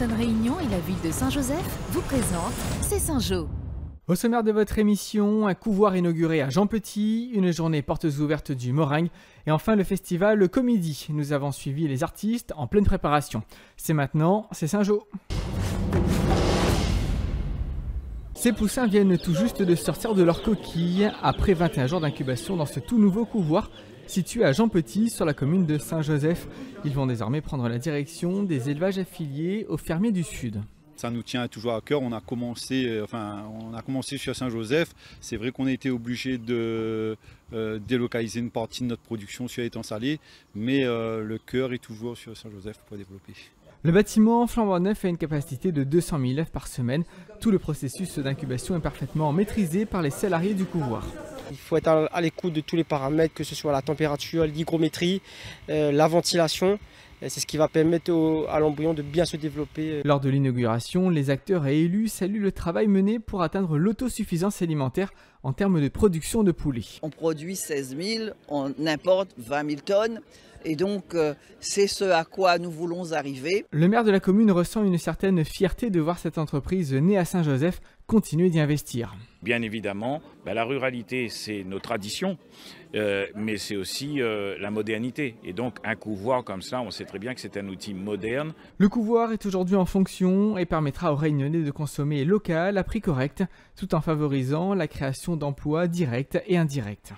Sainte-Réunion et la ville de Saint-Joseph vous présentent C'est Saint-Jo. Au sommaire de votre émission, un couvoir inauguré à Jean Petit, une journée portes ouvertes du meringue et enfin le festival Le Comédie. Nous avons suivi les artistes en pleine préparation. C'est maintenant, c'est Saint-Jo. Ces poussins viennent tout juste de sortir de leur coquille après 21 jours d'incubation dans ce tout nouveau couvoir situé à Jean Petit sur la commune de Saint-Joseph. Ils vont désormais prendre la direction des élevages affiliés aux fermiers du Sud. Ça nous tient toujours à cœur. On a commencé sur Saint-Joseph. C'est vrai qu'on a été obligé de délocaliser une partie de notre production sur l'étang salé, mais le cœur est toujours sur Saint-Joseph pour développer. Le bâtiment flambant neuf a une capacité de 200 000 œufs par semaine. Tout le processus d'incubation est parfaitement maîtrisé par les salariés du couvoir. Il faut être à l'écoute de tous les paramètres, que ce soit la température, l'hygrométrie, la ventilation. C'est ce qui va permettre à l'embryon de bien se développer. Lors de l'inauguration, les acteurs et élus saluent le travail mené pour atteindre l'autosuffisance alimentaire en termes de production de poulets. On produit 16 000, on importe 20 000 tonnes. Et donc, c'est ce à quoi nous voulons arriver. Le maire de la commune ressent une certaine fierté de voir cette entreprise née à Saint-Joseph continuer d'y investir. Bien évidemment, la ruralité, c'est nos traditions, mais c'est aussi la modernité. Et donc, un couvoir comme ça, on sait très bien que c'est un outil moderne. Le couvoir est aujourd'hui en fonction et permettra aux Réunionnais de consommer local à prix correct, tout en favorisant la création d'emplois directs et indirects.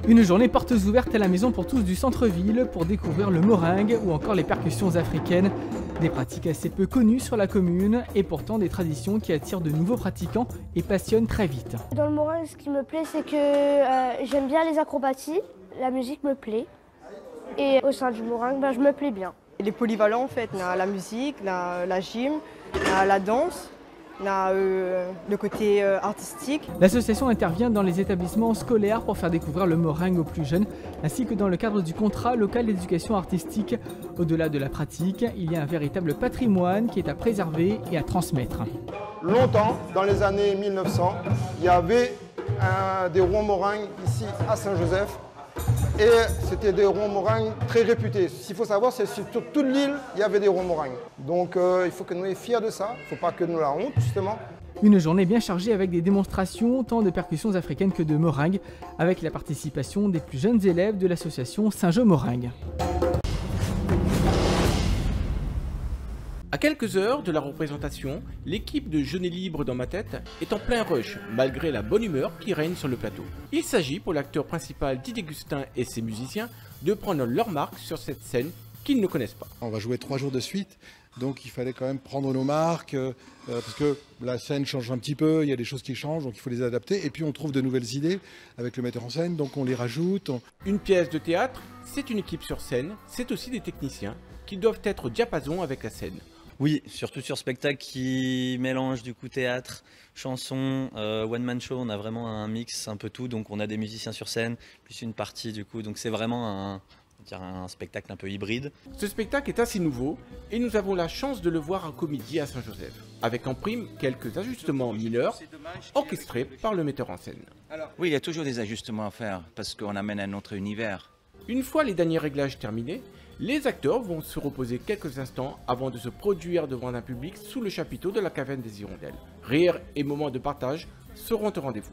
Une journée portes ouvertes à la maison pour tous du centre-ville pour découvrir le meringue ou encore les percussions africaines. Des pratiques assez peu connues sur la commune et pourtant des traditions qui attirent de nouveaux pratiquants et passionnent très vite. Dans le meringue, ce qui me plaît, c'est que j'aime bien les acrobaties, la musique me plaît et au sein du meringue, je me plais bien. Il est polyvalent en fait, la musique, la gym, la danse. Le côté artistique. L'association intervient dans les établissements scolaires pour faire découvrir le meringue aux plus jeunes, ainsi que dans le cadre du contrat local d'éducation artistique. Au-delà de la pratique, il y a un véritable patrimoine qui est à préserver et à transmettre. Longtemps, dans les années 1900, il y avait des ronds meringues ici à Saint-Joseph. Et c'était des ronds meringues très réputés. Ce qu'il faut savoir, c'est que sur toute l'île, il y avait des ronds meringues. Donc il faut que nous soyons fiers de ça. Il ne faut pas que nous la honte, justement. Une journée bien chargée avec des démonstrations tant de percussions africaines que de meringues, avec la participation des plus jeunes élèves de l'association Saint-Jo Meringue. À quelques heures de la représentation, l'équipe de Jeunes et Libres dans ma tête est en plein rush, malgré la bonne humeur qui règne sur le plateau. Il s'agit pour l'acteur principal Didier Gustin et ses musiciens de prendre leur marque sur cette scène qu'ils ne connaissent pas. On va jouer 3 jours de suite, donc il fallait quand même prendre nos marques, parce que la scène change un petit peu, il y a des choses qui changent, donc il faut les adapter. Et puis on trouve de nouvelles idées avec le metteur en scène, donc on les rajoute. Une pièce de théâtre, c'est une équipe sur scène, c'est aussi des techniciens qui doivent être au diapason avec la scène. Oui, surtout sur spectacle qui mélange du coup théâtre, chanson, one-man show, on a vraiment un mix, un peu tout, donc on a des musiciens sur scène, plus une partie du coup, donc c'est vraiment un spectacle un peu hybride. Ce spectacle est assez nouveau et nous avons la chance de le voir en comédie à Saint-Joseph, avec en prime quelques ajustements mineurs orchestrés par le metteur en scène. Oui, il y a toujours des ajustements à faire parce qu'on amène un autre univers. Une fois les derniers réglages terminés, les acteurs vont se reposer quelques instants avant de se produire devant un public sous le chapiteau de la caverne des Hirondelles. Rire et moments de partage seront au rendez-vous.